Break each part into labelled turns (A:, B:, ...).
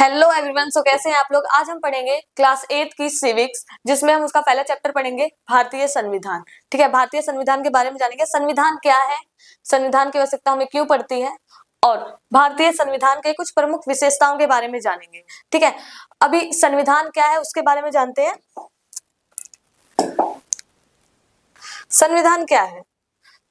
A: Hello everyone. सो कैसे हैं आप लोग। आज हम पढ़ेंगे क्लास 8 की सिविक्स, जिसमें हम उसका पहला चैप्टर पढ़ेंगे भारतीय संविधान। ठीक है, भारतीय संविधान के बारे में जानेंगे। संविधान क्या है, संविधान की आवश्यकता हमें क्यों पड़ती है, और भारतीय संविधान के कुछ प्रमुख विशेषताओं के बारे में जानेंगे। ठीक है, अभी संविधान क्या है उसके बारे में जानते हैं। संविधान क्या है,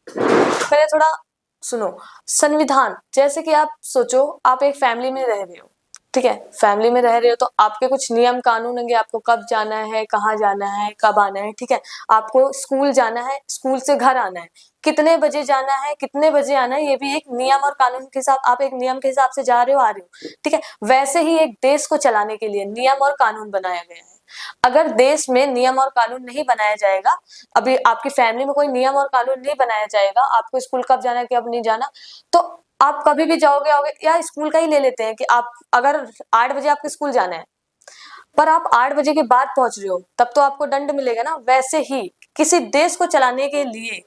A: पहले थोड़ा सुनो। संविधान, जैसे कि आप सोचो, आप एक फैमिली में रह रहे हो। ठीक है, फैमिली में रह रहे हो तो आपके कुछ नियम कानून होंगे, आपको कब जाना है, कहाँ जाना है, कब आना है। ठीक है, आपको स्कूल जाना है, स्कूल से घर आना है, कितने बजे जाना है, कितने बजे आना है, ये भी एक नियम और कानून के हिसाब, आप एक नियम के हिसाब से जा रहे हो, आ रहे हो। ठीक है, वैसे ही एक देश को चलाने के लिए नियम और कानून बनाया गया है। अगर देश में नियम और कानून नहीं बनाया जाएगा, अभी आपकी फैमिली में कोई नियम और कानून नहीं बनाया जाएगा, आपको स्कूल कब जाना है, कब नहीं जाना, तो आप कभी भी जाओगे आओगे। या स्कूल का ही ले लेते हैं कि आप अगर 8 बजे आपको स्कूल जाना है, पर आप 8 बजे के बाद पहुंच रहे हो, तब तो आपको दंड मिलेगा ना। वैसे ही किसी देश को चलाने के लिए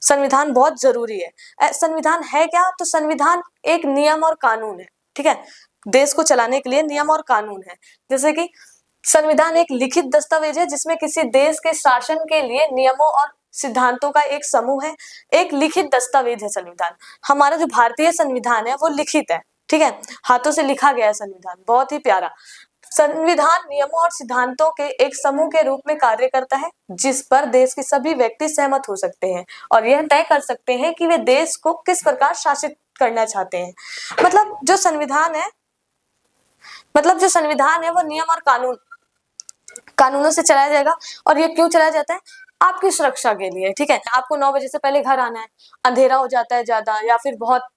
A: संविधान बहुत जरूरी है। संविधान है क्या, तो संविधान एक नियम और कानून है। ठीक है, देश को चलाने के लिए नियम और कानून है। जैसे कि संविधान एक लिखित दस्तावेज है जिसमें किसी देश के शासन के लिए नियमों और सिद्धांतों का एक समूह है। एक लिखित दस्तावेज है संविधान। हमारा जो भारतीय संविधान है वो लिखित है। ठीक है, हाथों से लिखा गया है संविधान, बहुत ही प्यारा। संविधान नियमों और सिद्धांतों के एक समूह के रूप में कार्य करता है, जिस पर देश के सभी व्यक्ति सहमत हो सकते हैं और यह तय कर सकते हैं कि वे देश को किस प्रकार शासित करना चाहते हैं। मतलब जो संविधान है वो नियम और कानूनों से चलाया जाएगा। और ये क्यों चलाया जाता है, आपकी सुरक्षा के लिए। ठीक है, आपको 9 बजे से पहले घर आना है, अंधेरा हो जाता है ज्यादा, या फिर बहुत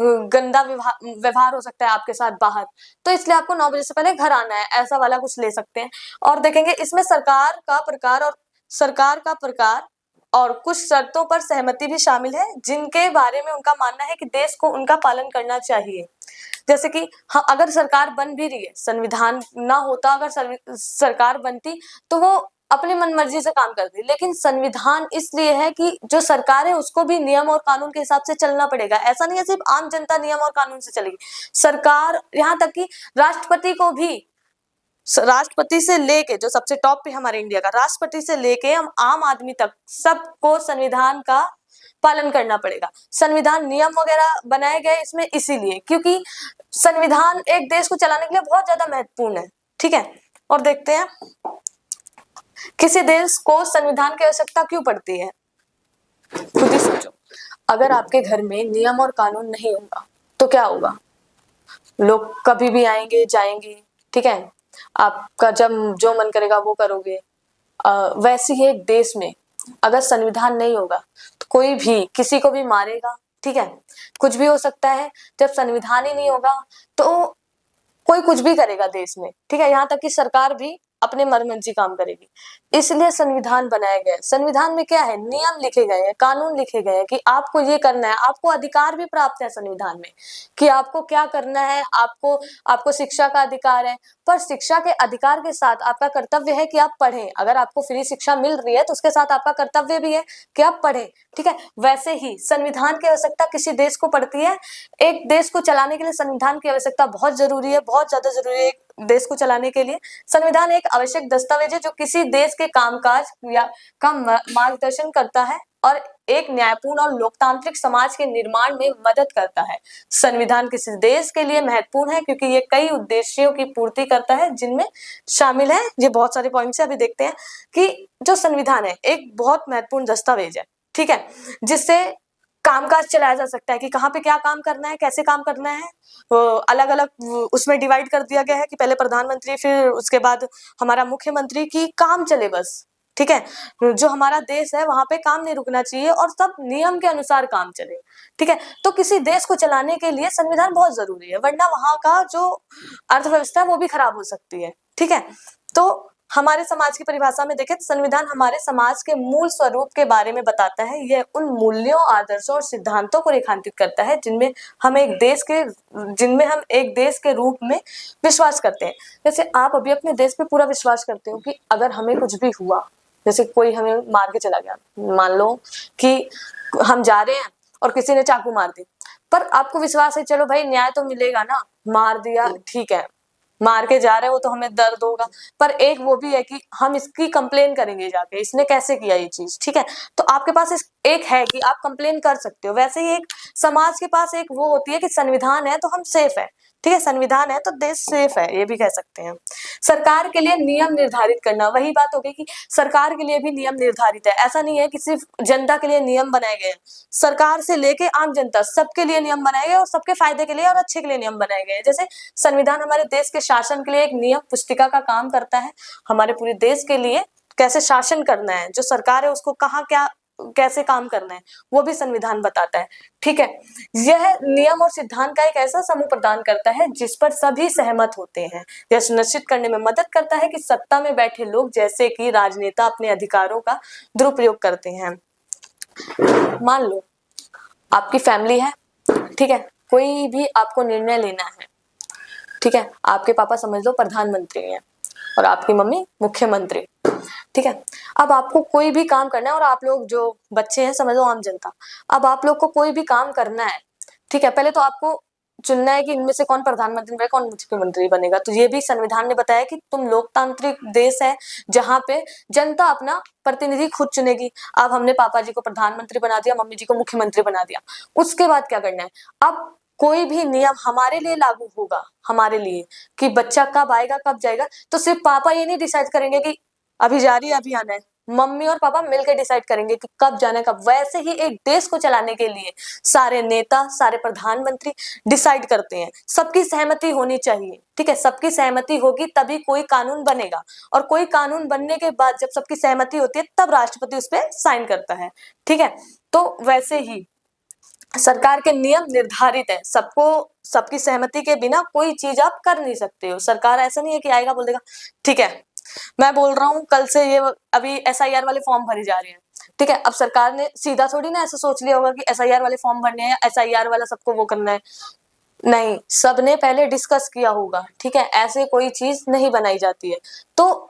A: गंदा व्यवहार हो सकता है आपके साथ बाहर, तो इसलिए आपको 9 बजे से पहले घर आना है, ऐसा वाला कुछ ले सकते हैं। और देखेंगे इसमें सरकार का प्रकार और कुछ शर्तों पर सहमति भी शामिल है, जिनके बारे में उनका मानना है कि देश को उनका पालन करना चाहिए। जैसे कि हाँ, अगर सरकार बन भी रही है, संविधान ना होता, अगर सरकार बनती तो वो अपनी मनमर्जी से काम करती, लेकिन संविधान इसलिए है कि जो सरकार है उसको भी नियम और कानून के हिसाब से चलना पड़ेगा। ऐसा नहीं है सिर्फ आम जनता नियम और कानून से चलेगी, सरकार, यहाँ तक कि राष्ट्रपति को भी, राष्ट्रपति से लेके जो सबसे टॉप पे हमारे इंडिया का, राष्ट्रपति से लेके हम आम आदमी तक सबको संविधान का पालन करना पड़ेगा। संविधान नियम वगैरह बनाए गए इसमें इसीलिए क्योंकि संविधान एक देश को चलाने के लिए बहुत ज्यादा महत्वपूर्ण है। ठीक है, और देखते हैं किसी देश को संविधान की आवश्यकता क्यों पड़ती है। खुद ही सोचो, अगर आपके घर में नियम और कानून नहीं होगा तो क्या होगा, लोग कभी भी आएंगे जाएंगे। ठीक है, आपका जब जो मन करेगा वो करोगे। वैसे ही एक देश में अगर संविधान नहीं होगा तो कोई भी किसी को भी मारेगा। ठीक है, कुछ भी हो सकता है। जब संविधान ही नहीं होगा तो कोई कुछ भी करेगा देश में। ठीक है, यहाँ तक कि सरकार भी अपने मनमर्जी काम करेगी। इसलिए संविधान बनाया गया है। संविधान में क्या है, नियम लिखे गए हैं, कानून लिखे गए हैं कि आपको ये करना है। आपको अधिकार भी प्राप्त है संविधान में कि आपको क्या करना है। आपको शिक्षा का अधिकार है, पर शिक्षा के अधिकार के साथ आपका कर्तव्य है कि आप पढ़ें। अगर आपको फ्री शिक्षा मिल रही है तो उसके साथ आपका कर्तव्य भी है कि आप पढ़ें। ठीक है, वैसे ही संविधान की आवश्यकता किसी देश को पड़ती है। एक देश को चलाने के लिए संविधान की आवश्यकता बहुत जरूरी है, बहुत ज्यादा जरूरी है। एक देश को चलाने के लिए संविधान एक आवश्यक दस्तावेज है जो किसी देश के कामकाज या का मार्गदर्शन करता है और एक न्यायपूर्ण और लोकतांत्रिक समाज के निर्माण में मदद करता है। संविधान किसी देश के लिए महत्वपूर्ण है क्योंकि ये कई उद्देश्यों की पूर्ति करता है, जिनमें शामिल है, ये बहुत सारे पॉइंट्स है। अभी देखते हैं कि जो संविधान है एक बहुत महत्वपूर्ण दस्तावेज है। ठीक है, जिससे कामकाज चलाया जा सकता है कि कहाँ पे क्या काम करना है, कैसे काम करना है। अलग अलग उसमें डिवाइड कर दिया गया है कि पहले प्रधानमंत्री, फिर उसके बाद हमारा मुख्यमंत्री, की काम चले बस। ठीक है, जो हमारा देश है वहां पे काम नहीं रुकना चाहिए और सब नियम के अनुसार काम चले। ठीक है, तो किसी देश को चलाने के लिए संविधान बहुत जरूरी है, वरना वहां का जो अर्थव्यवस्था है वो भी खराब हो सकती है। ठीक है, तो हमारे समाज की परिभाषा में देखें तो संविधान हमारे समाज के मूल स्वरूप के बारे में बताता है। यह उन मूल्यों, आदर्शों और सिद्धांतों को रेखांकित करता है जिनमें हम एक देश के रूप में विश्वास करते हैं। जैसे आप अभी अपने देश पे पूरा विश्वास करते हो कि अगर हमें कुछ भी हुआ, जैसे कोई हमें मार के चला गया, मान लो कि हम जा रहे हैं और किसी ने चाकू मार दी, पर आपको विश्वास है चलो भाई न्याय तो मिलेगा ना, मार दिया ठीक है, मार के जा रहे हो तो हमें दर्द होगा, पर एक वो भी है कि हम इसकी कंप्लेन करेंगे जाके, इसने कैसे किया ये चीज, ठीक है। तो आपके पास एक है कि आप कंप्लेन कर सकते हो। वैसे ही एक समाज के पास एक वो होती है कि संविधान है तो हम सेफ है, ठीक है, संविधान है तो देश सेफ है, ये भी कह सकते हैं। सरकार के लिए नियम निर्धारित करना, वही बात हो गई कि सरकार के लिए भी नियम निर्धारित है। ऐसा नहीं है कि सिर्फ जनता के लिए नियम बनाए गए हैं, सरकार से लेके आम जनता सबके लिए नियम बनाए गए और सबके फायदे के लिए और अच्छे के लिए नियम बनाए गए हैं। जैसे संविधान हमारे देश के शासन के लिए एक नियम पुस्तिका का काम करता है, हमारे पूरे देश के लिए कैसे शासन करना है, जो सरकार है उसको कहाँ क्या कैसे काम करना है, वो भी संविधान बताता है, ठीक है। यह नियम और सिद्धांत का एक ऐसा समूह प्रदान करता है जिस पर सभी सहमत होते हैं। यह सुनिश्चित करने में मदद करता है कि सत्ता में बैठे लोग जैसे कि राजनेता अपने अधिकारों का दुरुपयोग करते हैं। मान लो आपकी फैमिली है, ठीक है, कोई भी आपको निर्णय लेना है, ठीक है, आपके पापा समझ लो प्रधानमंत्री हैं और आपकी मम्मी मुख्यमंत्री, ठीक है। अब आपको कोई भी काम करना है और आप लोग जो बच्चे हैं समझ लो आम जनता, अब आप लोग को कोई भी काम करना है, ठीक है, पहले तो आपको चुनना है कि इनमें से कौन प्रधानमंत्री बनेगा, कौन मुख्यमंत्री बनेगा। तो ये भी संविधान ने बताया कि तुम लोकतांत्रिक देश है जहाँ पे जनता अपना प्रतिनिधि खुद चुनेगी। अब हमने पापा जी को प्रधानमंत्री बना दिया, मम्मी जी को मुख्यमंत्री बना दिया, उसके बाद क्या करना है, अब कोई भी नियम हमारे लिए लागू होगा, हमारे लिए कि बच्चा कब आएगा कब जाएगा, तो सिर्फ पापा ये नहीं डिसाइड करेंगे कि अभी जा रही है अभी आना है, मम्मी और पापा मिलकर डिसाइड करेंगे कि कब जाना है कब। वैसे ही एक देश को चलाने के लिए सारे नेता सारे प्रधानमंत्री डिसाइड करते हैं, सबकी सहमति होनी चाहिए, ठीक है, सबकी सहमति होगी तभी कोई कानून बनेगा, और कोई कानून बनने के बाद जब सबकी सहमति होती है तब राष्ट्रपति उस पर साइन करता है, ठीक है। तो वैसे ही सरकार के नियम निर्धारित है, सबको सबकी सहमति के बिना कोई चीज आप कर नहीं सकते हो। सरकार ऐसा नहीं है कि आएगा बोल देगा ठीक है मैं बोल रहा हूँ कल से ये अभी एसआईआर वाले फॉर्म भरे जा रहे हैं, ठीक है, अब सरकार ने सीधा थोड़ी ना ऐसा सोच लिया होगा कि एसआईआर वाले फॉर्म भरने हैं, एसआईआर वाला सबको वो करना है, नहीं, सबने पहले डिस्कस किया होगा, ठीक है, ऐसे कोई चीज नहीं बनाई जाती है। तो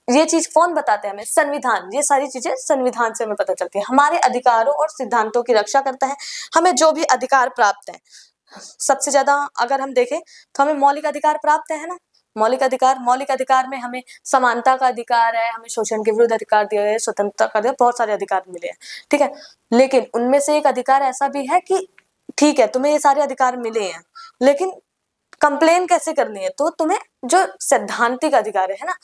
A: ये चीज कौन बताते हैं हमें, संविधान, ये सारी चीजें संविधान से हमें पता चलती है। हमारे अधिकारों और सिद्धांतों की रक्षा करता है, हमें जो भी अधिकार प्राप्त है, सबसे ज्यादा अगर हम देखें तो हमें मौलिक अधिकार प्राप्त है ना, मौलिक अधिकार में हमें समानता का अधिकार है, हमें शोषण के विरुद्ध अधिकार दिया है, स्वतंत्रता का अधिकार, बहुत सारे अधिकार मिले हैं, ठीक है। लेकिन उनमें से एक अधिकार ऐसा भी है कि ठीक है तुम्हें ये सारे अधिकार मिले हैं, लेकिन कंप्लेन कैसे करनी है, तो तुम्हें जो सैद्धांतिक अधिकार है ना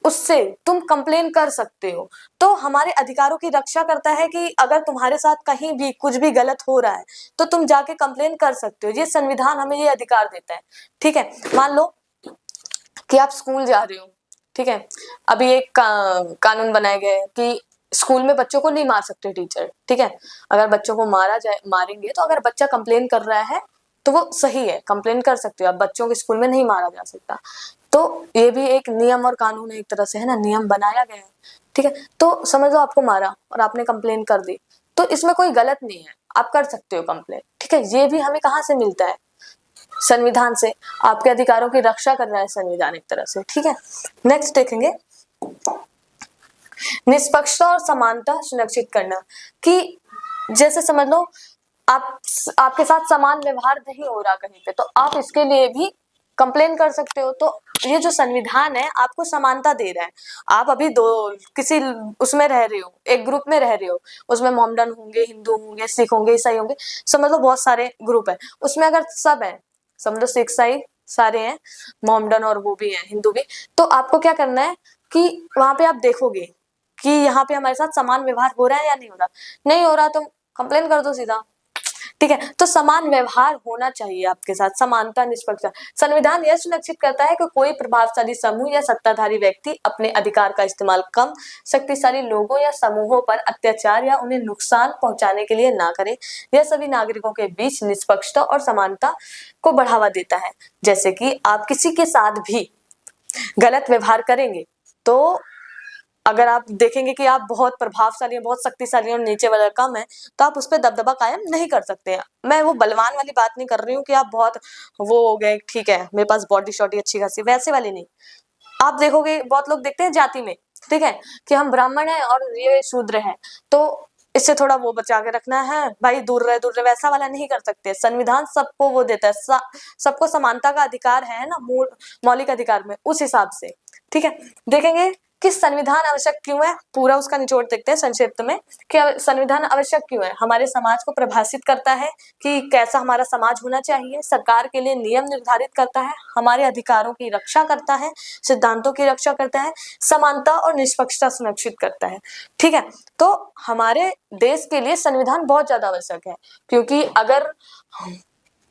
A: उससे तुम कंप्लेन कर सकते हो। तो हमारे अधिकारों की रक्षा करता है कि अगर तुम्हारे साथ कहीं भी कुछ भी गलत हो रहा है तो तुम जाके कंप्लेन कर सकते हो, ये संविधान हमें ये अधिकार देता है, ठीक है। मान लो कि आप स्कूल जा रहे हो, ठीक है, अभी एक कानून बनाए गए कि स्कूल में बच्चों को नहीं मार सकते टीचर, ठीक है, अगर बच्चों को मारा जाए मारेंगे तो अगर बच्चा कंप्लेन कर रहा है तो वो सही है, कंप्लेन कर सकते हो, अब बच्चों के स्कूल में नहीं मारा जा सकता। तो ये भी एक नियम और कानून है एक तरह से, है ना, नियम बनाया गया है, ठीक है। तो समझ लो आपको मारा और आपने कंप्लेन कर दी, तो इसमें कोई गलत नहीं है, आप कर सकते हो कंप्लेन, ठीक है। ये भी हमें कहाँ से मिलता है, संविधान से, आपके अधिकारों की रक्षा कर रहा है संविधान एक तरह से, ठीक है। नेक्स्ट देखेंगे निष्पक्षता और समानता सुनिश्चित करना, कि जैसे समझ लो आपके साथ समान व्यवहार नहीं हो रहा कहीं पे, तो आप इसके लिए भी कंप्लेन कर सकते हो। तो ये जो संविधान है आपको समानता दे रहा है, आप अभी दो किसी उसमें रह रहे हो, एक ग्रुप में रह रहे हो, उसमें मोमडन होंगे, हिंदू होंगे, सिख होंगे, ईसाई होंगे, समझ लो बहुत सारे ग्रुप है, उसमें अगर सब है, समझ लो सिख ईसाई सारे हैं, मोमडन और वो भी है हिंदू भी, तो आपको क्या करना है कि वहां पे आप देखोगे कि यहाँ पे हमारे साथ समान व्यवहार हो रहा है या नहीं हो रहा, नहीं हो रहा तो कंप्लेन कर दो सीधा, ठीक है। तो समान व्यवहार होना चाहिए आपके साथ, समानता निष्पक्षता। संविधान यह सुनिश्चित करता है कि कोई प्रभावशाली समूह या सत्ताधारी व्यक्ति अपने अधिकार का इस्तेमाल कम शक्तिशाली लोगों या समूहों पर अत्याचार या उन्हें नुकसान पहुंचाने के लिए ना करे। यह सभी नागरिकों के बीच निष्पक्षता और समानता को बढ़ावा देता है। जैसे कि आप किसी के साथ भी गलत व्यवहार करेंगे तो अगर आप देखेंगे कि आप बहुत प्रभावशाली हैं, बहुत शक्तिशाली हैं और नीचे वाला कम है, तो आप उस पर दबदबा कायम नहीं कर सकते हैं। मैं वो बलवान वाली बात नहीं कर रही हूँ कि आप बहुत वो हो गए, ठीक है मेरे पास बॉडी शॉडी अच्छी खासी, वैसे वाली नहीं। आप देखोगे बहुत लोग देखते हैं जाति में, ठीक है, कि हम ब्राह्मण हैं और ये शूद्र है, तो इससे थोड़ा वो बचा के रखना है भाई, दूर रहे, वैसा वाला नहीं कर सकते। संविधान सबको वो देता है, सबको समानता का अधिकार है ना, मौलिक अधिकार में, उस हिसाब से। ठीक है, देखेंगे कि संविधान आवश्यक क्यों है, पूरा उसका निचोड़ देखते हैं संक्षिप्त में कि संविधान आवश्यक क्यों है। हमारे समाज को प्रभाषित करता है कि कैसा हमारा समाज होना चाहिए, सरकार के लिए नियम निर्धारित करता है, हमारे अधिकारों की रक्षा करता है, सिद्धांतों की रक्षा करता है, समानता और निष्पक्षता सुनिश्चित करता है। ठीक है, तो हमारे देश के लिए संविधान बहुत ज्यादा आवश्यक है, क्योंकि अगर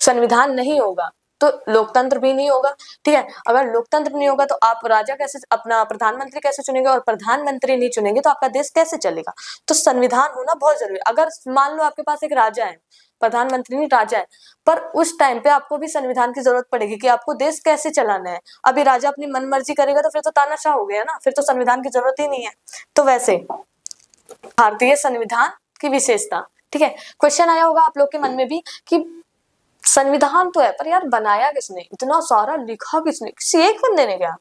A: संविधान नहीं होगा तो लोकतंत्र भी नहीं होगा। ठीक है, अगर लोकतंत्र नहीं होगा तो आप राजा कैसे, अपना प्रधानमंत्री कैसे चुनेंगे, और प्रधानमंत्री नहीं चुनेंगे तो आपका देश कैसे चलेगा। तो संविधान होना बहुत जरूरी है। अगर मान लो आपके पास एक राजा है, प्रधानमंत्री नहीं राजा है, पर उस टाइम पे आपको भी संविधान की जरूरत पड़ेगी कि आपको देश कैसे चलाना है। अभी राजा अपनी मनमर्जी करेगा तो फिर तो तानाशाह हो गया ना, फिर तो संविधान की जरूरत ही नहीं है। तो वैसे भारतीय संविधान की विशेषता। ठीक है, क्वेश्चन आया होगा आप लोग के मन में भी कि संविधान तो है पर यार बनाया किसने, इतना सारा लिखा किसने, किसी एक बंदे ने क्या?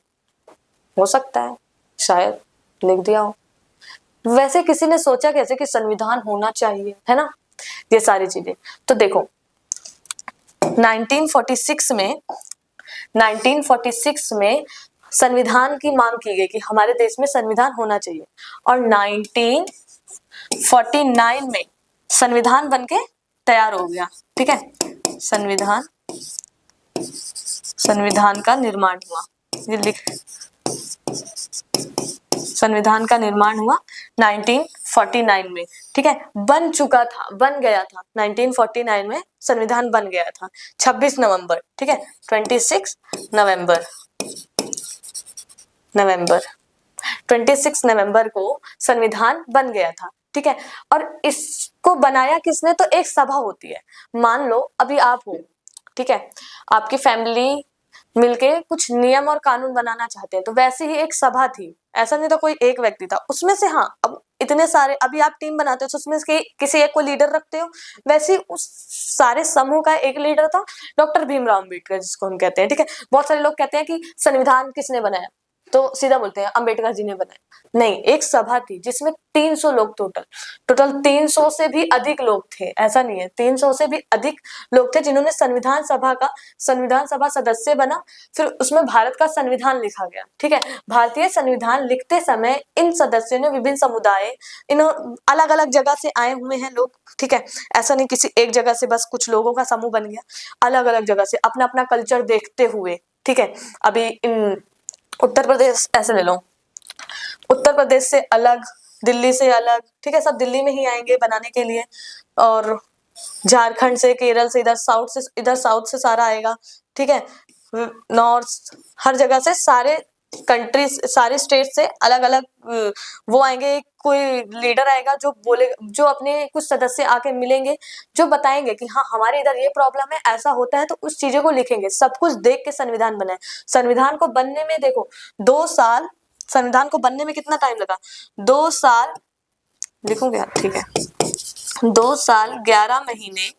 A: हो सकता है शायद लिख दिया हो, वैसे किसी ने सोचा कैसे कि संविधान होना चाहिए, है ना, ये सारी चीजें। तो देखो 1946 में संविधान की मांग की गई कि हमारे देश में संविधान होना चाहिए, और 1949 में संविधान बनके तैयार हो गया। ठीक है, संविधान का निर्माण हुआ, ये लिख, संविधान का निर्माण हुआ 1949 में। ठीक है, बन चुका था, बन गया था 1949 में, संविधान बन गया था 26 नवंबर। ठीक है, 26 नवंबर 26 नवंबर को संविधान बन गया था। ठीक है, और इसको बनाया किसने, तो एक सभा होती है। मान लो अभी आप हो, ठीक है, आपकी फैमिली मिलके कुछ नियम और कानून बनाना चाहते हैं, तो वैसे ही एक सभा थी, ऐसा नहीं था कोई एक व्यक्ति था उसमें से। हाँ, अब इतने सारे, अभी आप टीम बनाते हो तो उसमें से किसी एक को लीडर रखते हो, वैसे उस सारे समूह का एक लीडर था, डॉक्टर भीमराव अम्बेडकर जिसको हम कहते हैं। ठीक है, बहुत सारे लोग कहते हैं कि संविधान किसने बनाया, तो सीधा बोलते हैं अम्बेडकर जी ने बनाया। नहीं, एक सभा थी जिसमें 300 लोग, टोटल 300 से भी अधिक लोग थे, ऐसा नहीं है, 300 से भी अधिक लोग थे जिन्होंने संविधान सभा सदस्य बना, फिर उसमें भारत का संविधान लिखा गया। ठीक है, भारतीय संविधान लिखते समय इन सदस्यों ने विभिन्न समुदाय, इन अलग अलग जगह से आए हुए हैं लोग। ठीक है, ऐसा नहीं किसी एक जगह से बस कुछ लोगों का समूह बन गया, अलग अलग जगह से अपना अपना कल्चर देखते हुए। ठीक है, अभी इन उत्तर प्रदेश ऐसे ले लो, उत्तर प्रदेश से अलग, दिल्ली से अलग, ठीक है, सब दिल्ली में ही आएंगे बनाने के लिए, और झारखंड से, केरल से, इधर साउथ से सारा आएगा। ठीक है, नॉर्थ, हर जगह से सारे कंट्रीज, सारे स्टेट से अलग अलग वो आएंगे। कोई लीडर आएगा जो बोले, जो अपने कुछ सदस्य आके मिलेंगे, जो बताएंगे कि हाँ हमारे इधर ये प्रॉब्लम है, ऐसा होता है, तो उस चीजों को लिखेंगे। सब कुछ देख के संविधान बना है। संविधान को बनने में देखो 2 साल, संविधान को बनने में कितना टाइम लगा, 2 साल लिखूंगे आप, ठीक है, 2 साल 11 महीने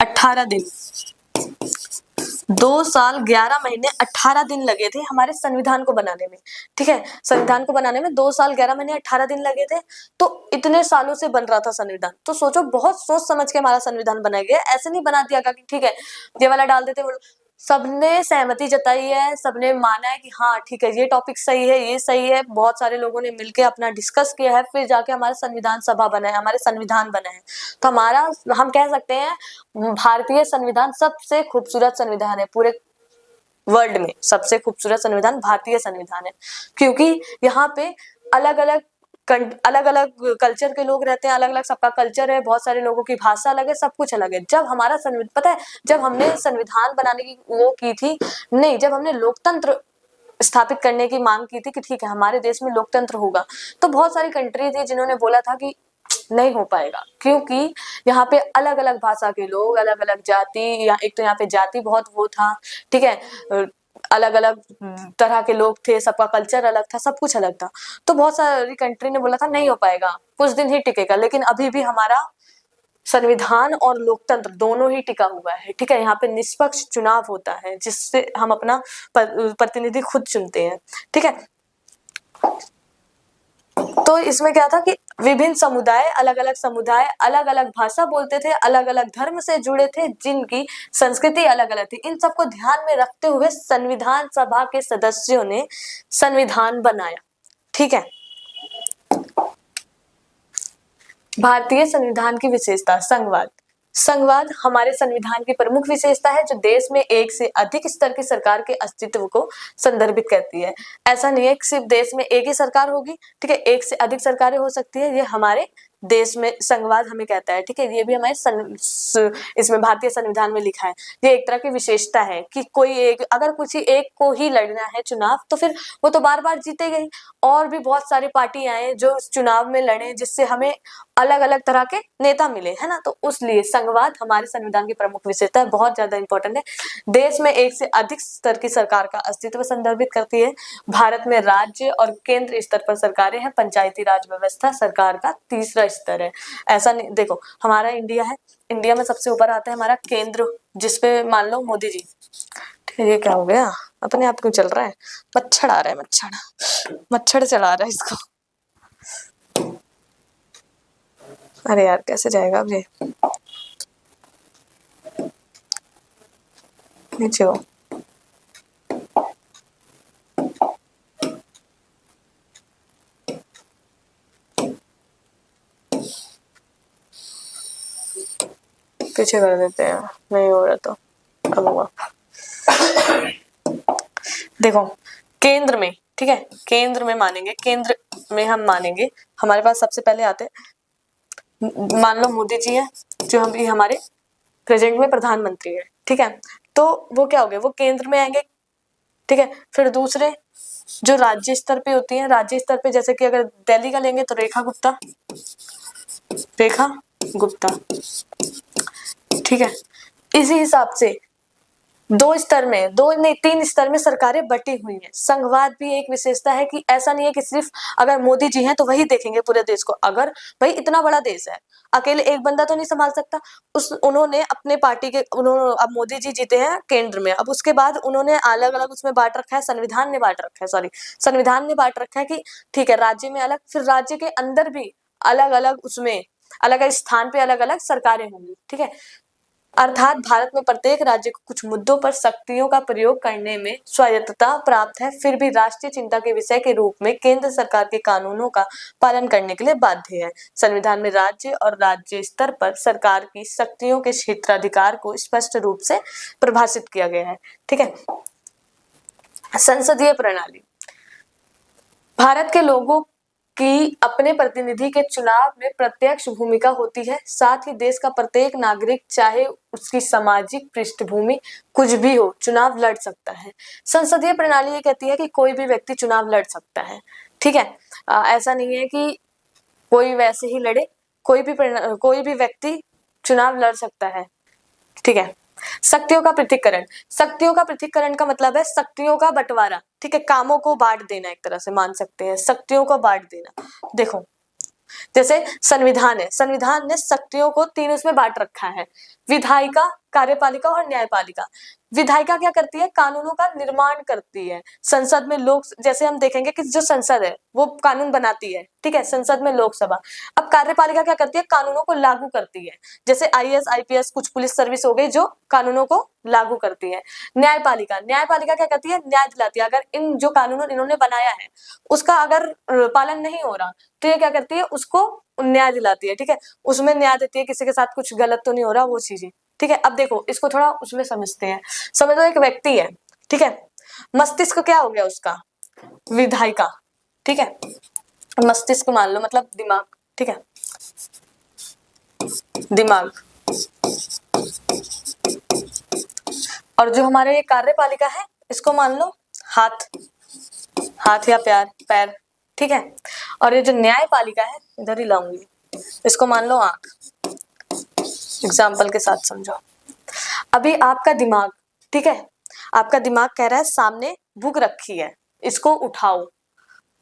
A: 18 दिन, 2 साल 11 महीने 18 दिन लगे थे हमारे संविधान को बनाने में। ठीक है, संविधान को बनाने में 2 साल 11 महीने 18 दिन लगे थे, तो इतने सालों से बन रहा था संविधान। तो सोचो, बहुत सोच समझ के हमारा संविधान बनाया गया, ऐसे नहीं बना दिया कि ठीक है ये वाला डाल देते। सबने सहमति जताई है, सबने माना है कि हाँ ठीक है ये टॉपिक सही है, ये सही है, बहुत सारे लोगों ने मिलकर अपना डिस्कस किया है, फिर जाके हमारा संविधान सभा बना है, हमारे संविधान बना है। तो हमारा, हम कह सकते हैं भारतीय संविधान सबसे खूबसूरत संविधान है, पूरे वर्ल्ड में सबसे खूबसूरत संविधान भारतीय संविधान है, क्योंकि यहाँ पे अलग अलग कल्चर के लोग रहते हैं, अलग अलग सबका कल्चर है, बहुत सारे लोगों की भाषा अलग है, सब कुछ अलग है। जब हमारा पता है, जब हमने संविधान बनाने की वो की थी, नहीं, जब हमने लोकतंत्र स्थापित करने की मांग की थी कि ठीक है हमारे देश में लोकतंत्र होगा, तो बहुत सारी कंट्री थी जिन्होंने बोला था कि नहीं हो पाएगा, क्योंकि यहाँ पे अलग अलग भाषा के लोग, अलग अलग जाति, या एक तो यहाँ पे जाति बहुत वो था, ठीक है, अलग अलग तरह के लोग थे, सबका कल्चर अलग था, सब कुछ अलग था। तो बहुत सारी कंट्री ने बोला था नहीं हो पाएगा, कुछ दिन ही टिकेगा, लेकिन अभी भी हमारा संविधान और लोकतंत्र दोनों ही टिका हुआ है। ठीक है, यहाँ पे निष्पक्ष चुनाव होता है जिससे हम अपना प्रतिनिधि खुद चुनते हैं। ठीक है, तो इसमें क्या था कि विभिन्न समुदाय, अलग अलग भाषा बोलते थे, अलग अलग धर्म से जुड़े थे, जिनकी संस्कृति अलग अलग थी। इन सबको ध्यान में रखते हुए संविधान सभा के सदस्यों ने संविधान बनाया। ठीक है। भारतीय संविधान की विशेषता, संघवाद। संघवाद हमारे संविधान की प्रमुख विशेषता है, जो देश में एक से अधिक स्तर की सरकार के अस्तित्व को संदर्भित करती है। ऐसा नहीं है कि सिर्फ देश में एक ही सरकार होगी, ठीक है, एक से अधिक सरकारें हो सकती है। ये हमारे देश में संघवाद हमें कहता है। ठीक है, ये भी हमारे इसमें भारतीय संविधान में लिखा है। ये एक तरह की विशेषता है कि कोई एक, अगर कुछ एक को ही लड़ना है चुनाव, तो फिर वो तो बार बार जीतेगी। और भी बहुत सारी पार्टी आए जो चुनाव में लड़े, जिससे हमें अलग अलग तरह के नेता मिले, है ना। तो उसलिए संघवाद हमारे संविधान की प्रमुख विशेषता है, बहुत ज्यादा इंपॉर्टेंट है। देश में एक से अधिक स्तर की सरकार का अस्तित्व संदर्भित करती है। भारत में राज्य और केंद्र स्तर पर सरकारें हैं। पंचायती राज व्यवस्था सरकार का तीसरा स्तर है। ऐसा नहीं, देखो हमारा इंडिया है, इंडिया में सबसे ऊपर आता है हमारा केंद्र, जिसपे मान लो मोदी जी। ठीक है, ये क्या हो गया, अपने आप क्यों चल रहा है? मच्छर आ रहा है, मच्छर चला रहा है इसको। अरे यार कैसे जाएगा अब ये, नीचे हो। पीछे कर देते हैं, नहीं हो रहा तो अब हुआ। देखो केंद्र में, ठीक है, केंद्र में मानेंगे, केंद्र में हम मानेंगे, हमारे पास सबसे पहले आते हैं, मान लो मोदी जी है, जो हम हमारे प्रेजेंट में प्रधानमंत्री है। ठीक है, तो वो क्या हो गए, वो केंद्र में आएंगे। ठीक है, फिर दूसरे जो राज्य स्तर पे होती हैं, राज्य स्तर पे जैसे कि अगर दिल्ली का लेंगे तो रेखा गुप्ता, ठीक है। इसी हिसाब से दो स्तर में, दो नहीं तीन स्तर में सरकारें बटी हुई हैं। संघवाद भी एक विशेषता है कि ऐसा नहीं है कि सिर्फ अगर मोदी जी हैं तो वही देखेंगे पूरे देश को। अगर भाई इतना बड़ा देश है, अकेले एक बंदा तो नहीं संभाल सकता। उन्होंने अपने पार्टी के, उन्होंने, अब मोदी जी जीते हैं केंद्र में, अब उसके बाद उन्होंने अलग अलग उसमें बांट रखा है, संविधान ने बांट रखा है कि ठीक है राज्य में अलग, फिर राज्य के अंदर भी अलग अलग, उसमें अलग अलग स्थान पे अलग अलग सरकारें होंगी। ठीक है, अर्थात भारत में प्रत्येक राज्य को कुछ मुद्दों पर शक्तियों का प्रयोग करने में स्वायत्तता प्राप्त है, फिर भी राष्ट्रीय चिंता के विषय के रूप में केंद्र सरकार के कानूनों का पालन करने के लिए बाध्य है। संविधान में राज्य और राज्य स्तर पर सरकार की शक्तियों के क्षेत्राधिकार को स्पष्ट रूप से परिभाषित किया गया है। ठीक है, संसदीय प्रणाली, भारत के लोगों की अपने प्रतिनिधि के चुनाव में प्रत्यक्ष भूमिका होती है। साथ ही देश का प्रत्येक नागरिक, चाहे उसकी सामाजिक पृष्ठभूमि कुछ भी हो, चुनाव लड़ सकता है। संसदीय प्रणाली ये कहती है कि कोई भी व्यक्ति चुनाव लड़ सकता है। ठीक है, ऐसा नहीं है कि कोई वैसे ही लड़े, कोई भी व्यक्ति चुनाव लड़ सकता है। ठीक है, शक्तियों का पृथक्करण का मतलब है शक्तियों का बंटवारा। ठीक है, कामों को बांट देना, एक तरह से मान सकते हैं, शक्तियों को बांट देना। देखो जैसे संविधान है, संविधान ने शक्तियों को तीन उसमें बांट रखा है, विधायिका, कार्यपालिका और न्यायपालिका। विधायिका क्या करती है, कानूनों का निर्माण करती है। संसद में लोग, जैसे हम देखेंगे कि जो संसद है वो कानून बनाती है। ठीक है, संसद में लोकसभा। अब कार्यपालिका क्या करती है, कानूनों को लागू करती है, जैसे IAS IPS कुछ पुलिस सर्विस हो गई जो कानूनों को लागू करती है। न्यायपालिका क्या करती है, न्याय दिलाती है। अगर इन जो कानून इन्होंने बनाया है उसका अगर पालन नहीं हो रहा तो ये क्या करती है, उसको न्याय दिलाती है। ठीक है, उसमें न्याय देती है, किसी के साथ कुछ गलत तो नहीं हो रहा, वो चीजें। ठीक है, अब देखो इसको थोड़ा उसमें समझते हैं। समझ लो एक व्यक्ति है, ठीक है, मस्तिष्क क्या हो गया उसका, विधायिका। ठीक है, मस्तिष्क मान लो मतलब दिमाग। ठीक है, दिमाग। और जो हमारे ये कार्यपालिका है इसको मान लो हाथ या पैर। ठीक है, और ये जो न्यायपालिका है, इधर ही लाऊंगी, इसको मान लो आंख। एग्जाम्पल के साथ समझो। अभी आपका दिमाग, ठीक है, आपका दिमाग कह रहा है सामने बुक रखी है, इसको उठाओ,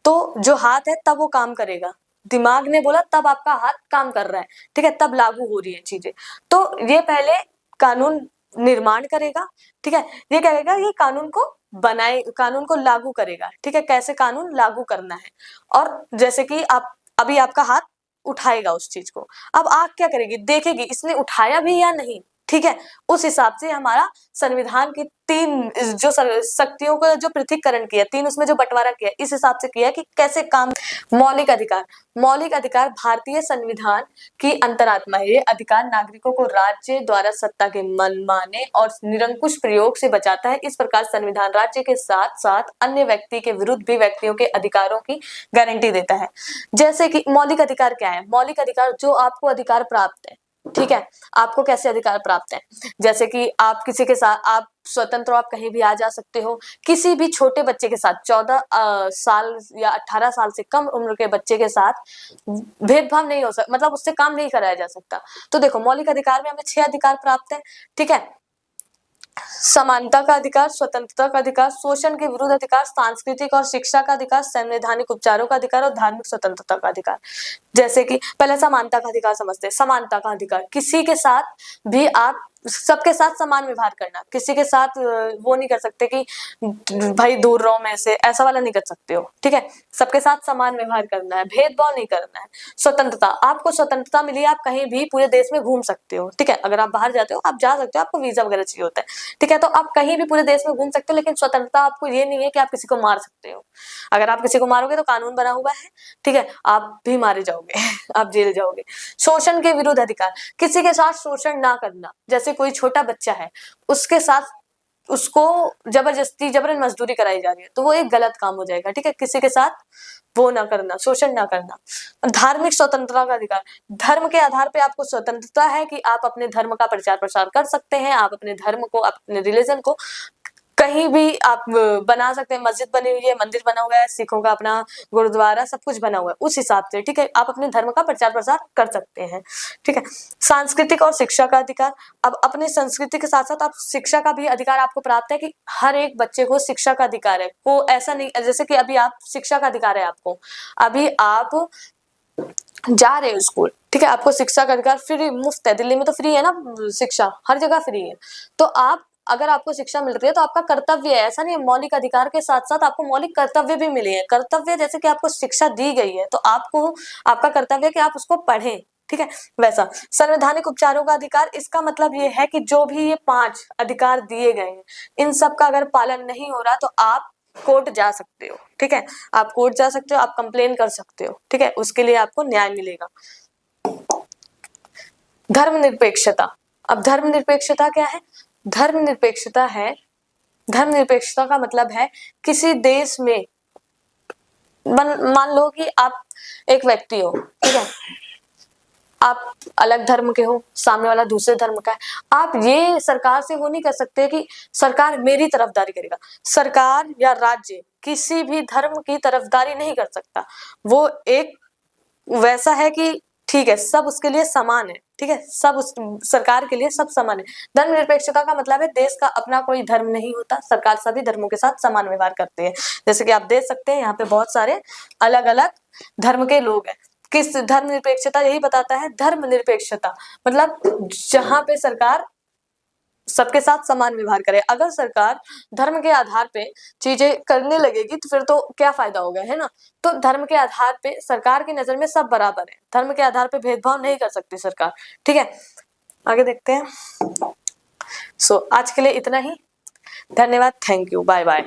A: तो जो हाथ है तब वो काम करेगा। दिमाग ने बोला तब आपका हाथ काम कर रहा है। ठीक है, तब लागू हो रही है चीजें। तो ये पहले कानून निर्माण करेगा। ठीक है, ये क्या करेगा, ये कानून को बनाए, कानून को लागू करेगा, ठीक है, कैसे कानून लागू करना है। और जैसे कि आप अभी आपका हाथ उठाएगा उस चीज को, अब आंख क्या करेगी, देखेगी इसने उठाया भी या नहीं, ठीक है। उस हिसाब से हमारा संविधान की तीन जो शक्तियों का जो पृथक्करण किया, तीन उसमें जो बंटवारा किया, इस हिसाब से किया कि कैसे काम। मौलिक अधिकार, मौलिक अधिकार भारतीय संविधान की अंतरात्मा है। ये अधिकार नागरिकों को राज्य द्वारा सत्ता के मनमाने और निरंकुश प्रयोग से बचाता है। इस प्रकार संविधान राज्य के साथ साथ अन्य व्यक्ति के विरुद्ध भी व्यक्तियों के अधिकारों की गारंटी देता है। जैसे कि मौलिक अधिकार क्या है, मौलिक अधिकार जो आपको अधिकार प्राप्त है, ठीक है, आपको कैसे अधिकार प्राप्त है, जैसे कि आप किसी के साथ, आप स्वतंत्र हो, आप कहीं भी आ जा सकते हो, किसी भी छोटे बच्चे के साथ, 14 साल या 18 साल से कम उम्र के बच्चे के साथ भेदभाव नहीं हो सकता, मतलब उससे काम नहीं कराया जा सकता। तो देखो मौलिक अधिकार में हमें 6 अधिकार प्राप्त है, ठीक है। समानता का अधिकार, स्वतंत्रता का अधिकार, शोषण के विरुद्ध अधिकार, सांस्कृतिक और शिक्षा का अधिकार, संवैधानिक उपचारों का अधिकार और धार्मिक स्वतंत्रता का अधिकार। जैसे कि पहले समानता का अधिकार समझते हैं। समानता का अधिकार, किसी के साथ भी आप सबके साथ समान व्यवहार करना, किसी के साथ वो नहीं कर सकते कि भाई दूर रहो मैं से, ऐसा वाला नहीं कर सकते हो, ठीक है। सबके साथ समान व्यवहार करना है, भेदभाव नहीं करना है। स्वतंत्रता, आपको स्वतंत्रता मिली, आप कहीं भी पूरे देश में घूम सकते हो, ठीक है। अगर आप बाहर जाते हो आप जा सकते हो, आपको वीजा वगैरह चाहिए होता है, ठीक है, तो आप कहीं भी पूरे देश में घूम सकते हो। लेकिन स्वतंत्रता आपको ये नहीं है कि आप किसी को मार सकते हो। अगर आप किसी को मारोगे तो कानून बना हुआ है, ठीक है, आप भी मारे जाओगे आप जेल जाओगे। शोषण के विरुद्ध अधिकार, किसी के साथ शोषण ना करना, जैसे कोई छोटा बच्चा है उसके साथ उसको जबरदस्ती जबरन मजदूरी कराई जा रही है, तो वो एक गलत काम हो जाएगा, ठीक है। किसी के साथ वो ना करना, शोषण ना करना। धार्मिक स्वतंत्रता का अधिकार, धर्म के आधार पे आपको स्वतंत्रता है कि आप अपने धर्म का प्रचार प्रसार कर सकते हैं, आप अपने धर्म को, अपने रिलीजन को कहीं भी आप बना सकते हैं। मस्जिद बनी हुई है, मंदिर बना हुआ है, सिखों का अपना गुरुद्वारा, सब कुछ बना हुआ है, उस हिसाब से, ठीक है, आप अपने धर्म का प्रचार प्रसार कर सकते हैं, ठीक है। सांस्कृतिक और शिक्षा का अधिकार, अब अपने संस्कृति के साथ साथ आप शिक्षा का भी अधिकार आपको प्राप्त है कि हर एक बच्चे को शिक्षा का अधिकार है। को ऐसा नहीं, जैसे कि अभी आप शिक्षा का अधिकार है आपको, अभी आप जा रहे हो स्कूल, ठीक है, आपको शिक्षा का अधिकार फ्री, मुफ्त है, दिल्ली में तो फ्री है ना शिक्षा, हर जगह फ्री है। तो आप अगर आपको शिक्षा मिल रही है तो आपका कर्तव्य है, ऐसा नहीं है, मौलिक अधिकार के साथ साथ आपको मौलिक कर्तव्य भी मिले हैं। कर्तव्य जैसे कि आपको शिक्षा दी गई है तो आपको, आपका कर्तव्य है कि आप उसको पढ़ें, ठीक है। वैसा संवैधानिक उपचारों का अधिकार, इसका मतलब ये है कि जो भी ये 5 अधिकार दिए गए हैं, इन सब का अगर पालन नहीं हो रहा तो आप कोर्ट जा सकते हो, ठीक है, आप कोर्ट जा सकते हो, आप कंप्लेन कर सकते हो, ठीक है, उसके लिए आपको न्याय मिलेगा। धर्मनिरपेक्षता, अब धर्मनिरपेक्षता क्या है, धर्मनिरपेक्षता है, धर्मनिरपेक्षता का मतलब है किसी देश में, मान लो कि आप एक व्यक्ति हो, ठीक है, आप अलग धर्म के हो, सामने वाला दूसरे धर्म का है, आप ये सरकार से वो नहीं कर सकते कि सरकार मेरी तरफदारी करेगा। सरकार या राज्य किसी भी धर्म की तरफदारी नहीं कर सकता, वो एक वैसा है कि ठीक है, सब उसके लिए समान है, ठीक है, सब उस सरकार के लिए सब समान है। धर्मनिरपेक्षता का मतलब है देश का अपना कोई धर्म नहीं होता, सरकार सभी धर्मों के साथ समान व्यवहार करते हैं। जैसे कि आप देख सकते हैं यहाँ पे बहुत सारे अलग अलग धर्म के लोग हैं। किस धर्मनिरपेक्षता यही बताता है, धर्मनिरपेक्षता मतलब जहां पे सरकार सबके साथ समान व्यवहार करे। अगर सरकार धर्म के आधार पे चीजें करने लगेगी तो फिर तो क्या फायदा होगा, है ना। तो धर्म के आधार पे सरकार की नजर में सब बराबर है, धर्म के आधार पे भेदभाव नहीं कर सकती सरकार, ठीक है। आगे देखते हैं। आज के लिए इतना ही, धन्यवाद, थैंक यू, बाय बाय।